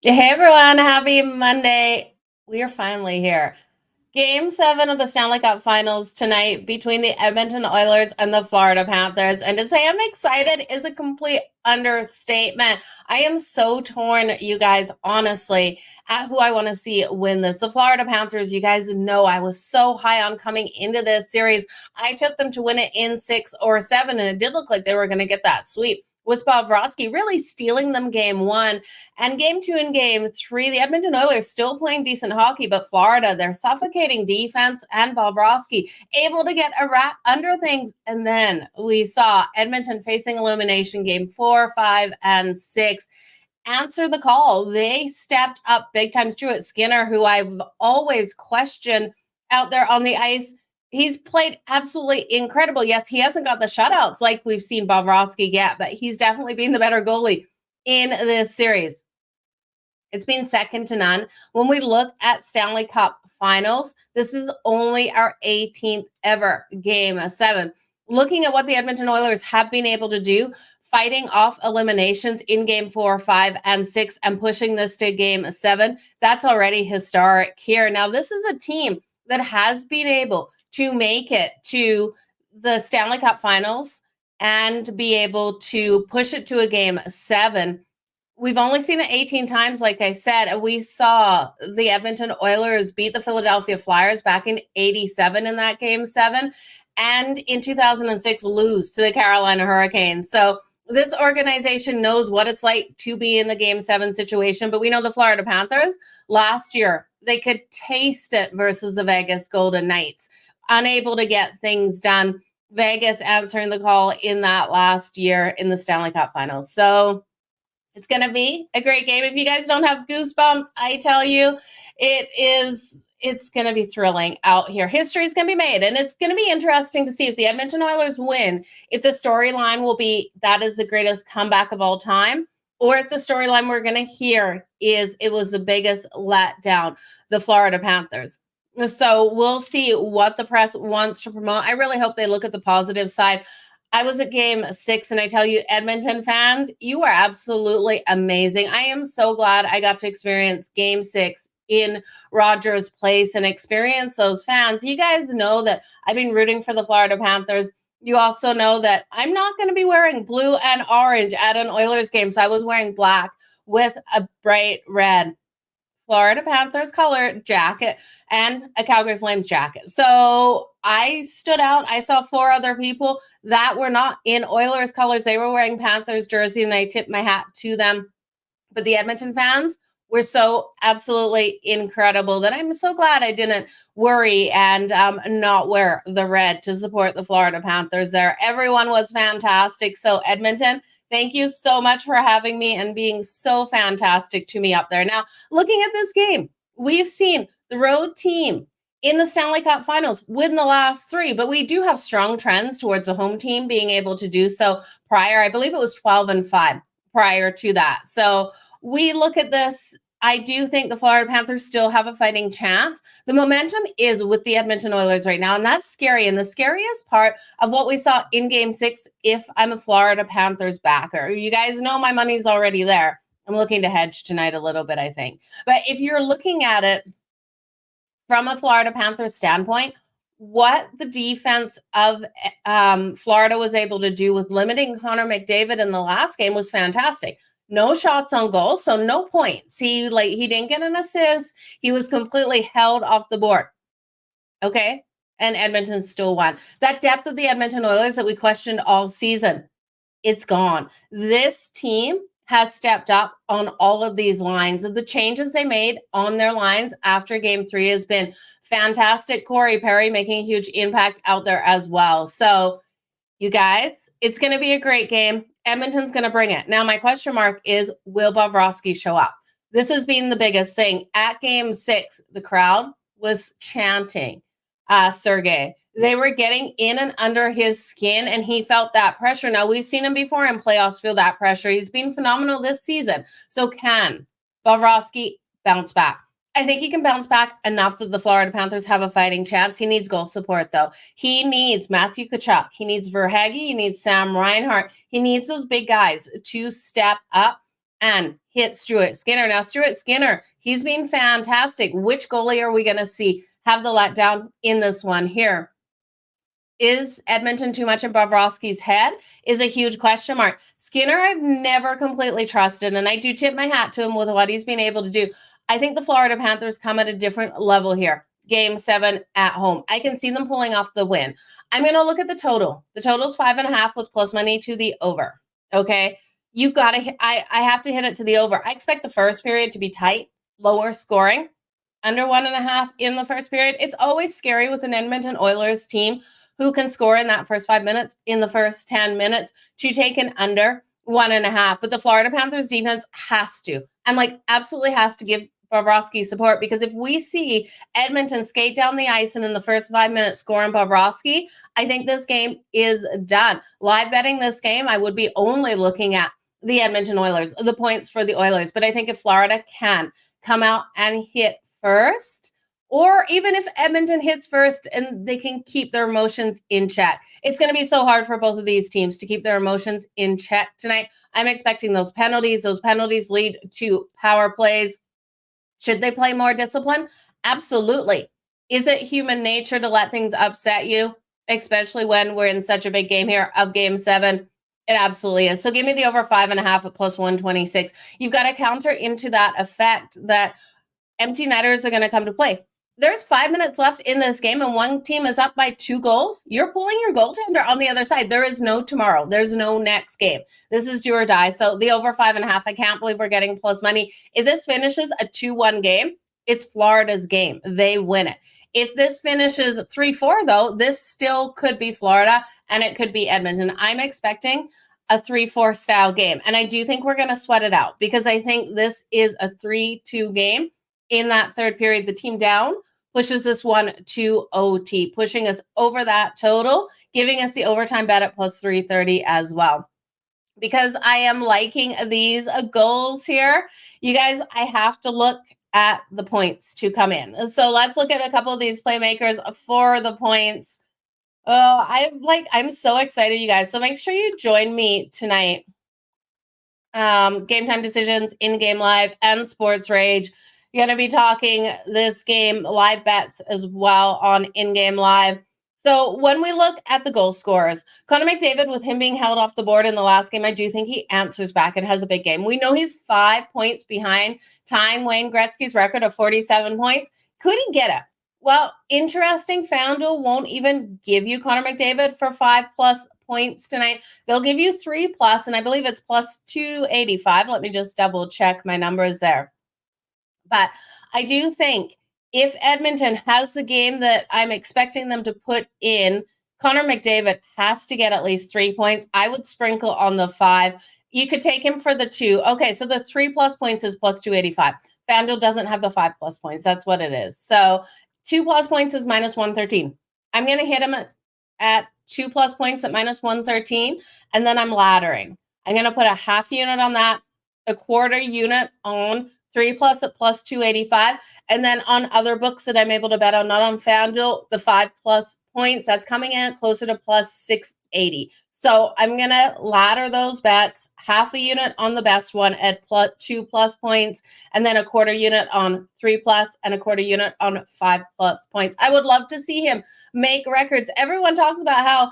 Hey everyone, happy Monday. We are finally here. Game 7 of the Stanley Cup Finals tonight between the Edmonton Oilers and the Florida Panthers. And to say I'm excited is a complete understatement. I am so torn, you guys, honestly, at who I want to see win this. The Florida Panthers, you guys know I was so high on coming into this series. I took them to win it in 6 or 7, and it did look like they were going to get that sweep with Bobrovsky really stealing them game 1. And game 2 and game 3, the Edmonton Oilers still playing decent hockey, but Florida, they're suffocating defense, and Bobrovsky able to get a wrap under things. And then we saw Edmonton facing elimination game 4, 5, and 6 answer the call. They stepped up big time. Stuart Skinner, who I've always questioned out there on the ice, he's played absolutely incredible. Yes, he hasn't got the shutouts like we've seen Bobrovsky get, but he's definitely been the better goalie in this series. It's been second to none. When we look at Stanley Cup finals, this is only our 18th ever game 7. Looking at what the Edmonton Oilers have been able to do, fighting off eliminations in game 4, 5, and 6, and pushing this to game 7, that's already historic here. Now, this is a team that has been able to make it to the Stanley Cup finals and be able to push it to a game 7. We've only seen it 18 times, like I said. We saw the Edmonton Oilers beat the Philadelphia Flyers back in 87 in that game 7, and in 2006 lose to the Carolina Hurricanes. So this organization knows what it's like to be in the game 7 situation. But we know the Florida Panthers last year, they could taste it versus the Vegas Golden Knights, unable to get things done. Vegas answering the call in that last year in the Stanley Cup Finals. So it's going to be a great game. If you guys don't have goosebumps, I tell you, it's going to be thrilling out here. History is going to be made, and it's going to be interesting to see if the Edmonton Oilers win, if the storyline will be that is the greatest comeback of all time, or if the storyline we're going to hear is it was the biggest letdown, the Florida Panthers. So we'll see what the press wants to promote. I really hope they look at the positive side. I was at game 6, and I tell you, Edmonton fans, you are absolutely amazing. I am so glad I got to experience game 6 in Rogers Place and experience those fans. You guys know that I've been rooting for the Florida Panthers. You also know that I'm not going to be wearing blue and orange at an Oilers game, so I was wearing black with a bright red Florida Panthers color jacket and a Calgary Flames jacket. So I stood out. I saw 4 other people that were not in Oilers colors. They were wearing Panthers jersey, and I tipped my hat to them. But the Edmonton fans were so absolutely incredible that I'm so glad I didn't worry and not wear the red to support the Florida Panthers there. Everyone was fantastic. So Edmonton, thank you so much for having me and being so fantastic to me up there. Now, looking at this game, we've seen the road team in the Stanley Cup Finals win the last 3, but we do have strong trends towards the home team being able to do so prior. I believe it was 12-5 prior to that. So we look at this. I do think the Florida Panthers still have a fighting chance. The momentum is with the Edmonton Oilers right now, and that's scary. And the scariest part of what we saw in game 6, if I'm a Florida Panthers backer, you guys know my money's already there. I'm looking to hedge tonight a little bit, I think. But if you're looking at it from a Florida Panthers standpoint, what the defense of Florida was able to do with limiting Connor McDavid in the last game was fantastic. No shots on goal, so no points. He didn't get an assist. He was completely held off the board. Okay? And Edmonton still won. That depth of the Edmonton Oilers that we questioned all season, it's gone. This team has stepped up on all of these lines. And the changes they made on their lines after game 3 has been fantastic. Corey Perry making a huge impact out there as well. So, you guys, it's going to be a great game. Edmonton's going to bring it. Now, my question mark is, will Bobrovsky show up? This has been the biggest thing. At game 6, the crowd was chanting Sergei. They were getting in and under his skin, and he felt that pressure. Now, we've seen him before in playoffs feel that pressure. He's been phenomenal this season. So can Bobrovsky bounce back? I think he can bounce back enough that the Florida Panthers have a fighting chance. He needs goal support, though. He needs Matthew Tkachuk. He needs Verhaeghe. He needs Sam Reinhart. He needs those big guys to step up and hit Stuart Skinner. Now, Stuart Skinner, he's been fantastic. Which goalie are we going to see have the letdown in this one here? Is Edmonton too much in Bobrovsky's head? Is a huge question mark. Skinner, I've never completely trusted, and I do tip my hat to him with what he's been able to do. I think the Florida Panthers come at a different level here. Game 7 at home. I can see them pulling off the win. I'm going to look at the total. The total's 5.5 with plus money to the over. Okay. You got to, I have to hit it to the over. I expect the first period to be tight, lower scoring, under 1.5 in the first period. It's always scary with an Edmonton Oilers team who can score in that first 5 minutes, in the first 10 minutes, to take an under 1.5. But the Florida Panthers defense has to, and absolutely has to give Bobrovsky support, because if we see Edmonton skate down the ice and in the first 5 minutes score on Bobrovsky, I think this game is done. Live betting this game, I would be only looking at the Edmonton Oilers, the points for the Oilers. But I think if Florida can come out and hit first, or even if Edmonton hits first and they can keep their emotions in check. It's going to be so hard for both of these teams to keep their emotions in check tonight. I'm expecting those penalties. Those penalties lead to power plays. Should they play more discipline? Absolutely. Is it human nature to let things upset you, especially when we're in such a big game here of Game 7? It absolutely is. So give me the over 5.5 at plus 126. You've got to counter into that effect that empty netters are going to come to play. There's 5 minutes left in this game and one team is up by 2 goals. You're pulling your goaltender on the other side. There is no tomorrow. There's no next game. This is do or die. So the over 5.5, I can't believe we're getting plus money. If this finishes a 2-1 game, it's Florida's game. They win it. If this finishes 3-4, though, this still could be Florida and it could be Edmonton. I'm expecting a 3-4 style game. And I do think we're going to sweat it out, because I think this is a 3-2 game. In that third period, the team down pushes this one to OT, pushing us over that total, giving us the overtime bet at plus 330 as well. Because I am liking these goals here, you guys, I have to look at the points to come in. So let's look at a couple of these playmakers for the points. Oh, I'm so excited, you guys. So make sure you join me tonight. Game Time Decisions, In-Game Live, and Sports Rage. You're going to be talking this game live bets as well on In-Game Live. So when we look at the goal scorers, Connor McDavid, with him being held off the board in the last game, I do think he answers back and has a big game. We know he's 5 points behind tying Wayne Gretzky's record of 47 points. Could he get it? Well, interesting. FanDuel won't even give you Connor McDavid for 5+ points tonight. They'll give you 3+, and I believe it's plus 285. Let me just double check my numbers there. But I do think if Edmonton has the game that I'm expecting them to put in, Connor McDavid has to get at least 3 points. I would sprinkle on the 5. You could take him for the 2. Okay, so the 3+ points is plus 285. FanDuel doesn't have the 5+ points. That's what it is. So 2+ points is minus 113. I'm going to hit him at 2+ points at minus 113, and then I'm laddering. I'm going to put a half unit on that, a quarter unit on 3+ at plus 285. And then on other books that I'm able to bet on, not on FanDuel, the 5+ points, that's coming in plus to plus 680. So I'm going to ladder those bets, half a unit on the best one at plus 2+ points, and then a quarter unit on 3+ and a quarter unit on 5+ points. I would love to see him make records. Everyone talks about how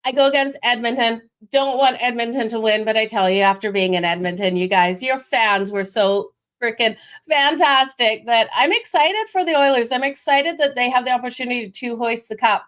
I go against Edmonton, don't want Edmonton to win, but I tell you, after being in Edmonton, you guys, your fans were so freaking fantastic that I'm excited for the Oilers. I'm excited that they have the opportunity to hoist the cup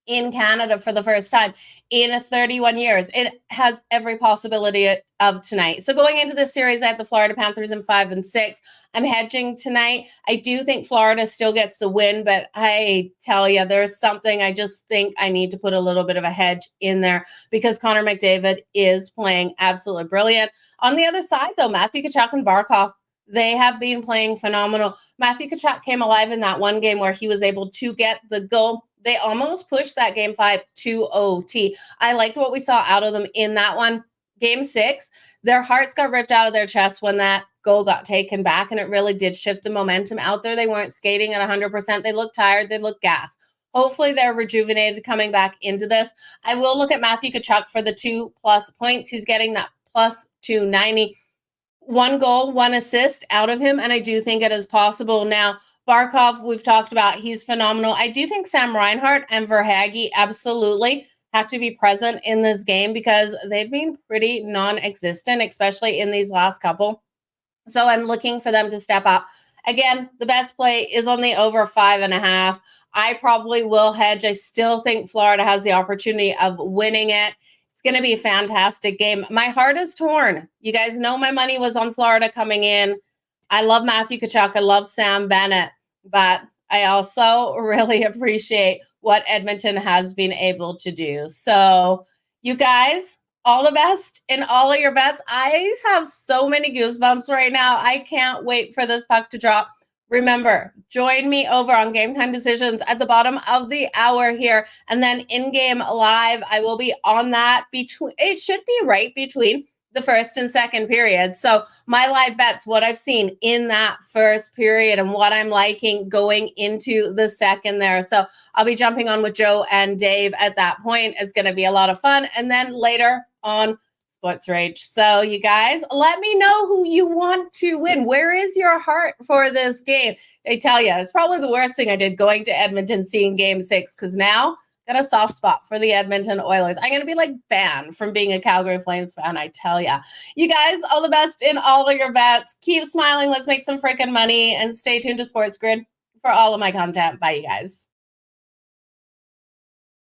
in Canada for the first time in 31 years. It has every possibility of tonight. So going into this series, I have the Florida Panthers in 5 and 6. I'm hedging tonight. I do think Florida still gets the win, but I tell you, there's something I just think I need to put a little bit of a hedge in there, because Connor McDavid is playing absolutely brilliant. On the other side, though, Matthew Tkachuk and Barkov, they have been playing phenomenal. Matthew Tkachuk came alive in that one game where he was able to get the goal. They almost pushed that Game 5 to OT. I liked what we saw out of them in that one. Game 6, their hearts got ripped out of their chests when that goal got taken back, and it really did shift the momentum out there. They weren't skating at 100%. They looked tired. They looked gassed. Hopefully they're rejuvenated coming back into this. I will look at Matthew Tkachuk for the 2+ points. He's getting that plus 290. 1 goal, 1 assist out of him, and I do think it is possible. Now, Barkov, we've talked about, he's phenomenal. I do think Sam Reinhart and Verhaeghe absolutely have to be present in this game because they've been pretty non-existent, especially in these last couple. So I'm looking for them to step up. Again, the best play is on the over 5.5. I probably will hedge. I still think Florida has the opportunity of winning it. It's going to be a fantastic game. My heart is torn. You guys know my money was on Florida coming in. I love Matthew Tkachuk. I love Sam Bennett. But I also really appreciate what Edmonton has been able to do. So, you guys, all the best in all of your bets. I have so many goosebumps right now. I can't wait for this puck to drop. Remember, join me over on Game Time Decisions at the bottom of the hour here. And then in-game live, I will be on that between, it should be right between the first and second period. So my live bets, what I've seen in that first period and what I'm liking going into the second there. So I'll be jumping on with Joe and Dave at that point. It's going to be a lot of fun. And then later on Sports Rage. So you guys, let me know who you want to win. Where is your heart for this game? I tell you, it's probably the worst thing I did going to Edmonton, seeing Game 6, because now got a soft spot for the Edmonton Oilers. I'm going to be like banned from being a Calgary Flames fan, I tell ya. You guys, all the best in all of your bets. Keep smiling. Let's make some freaking money, and stay tuned to SportsGrid for all of my content. Bye, you guys.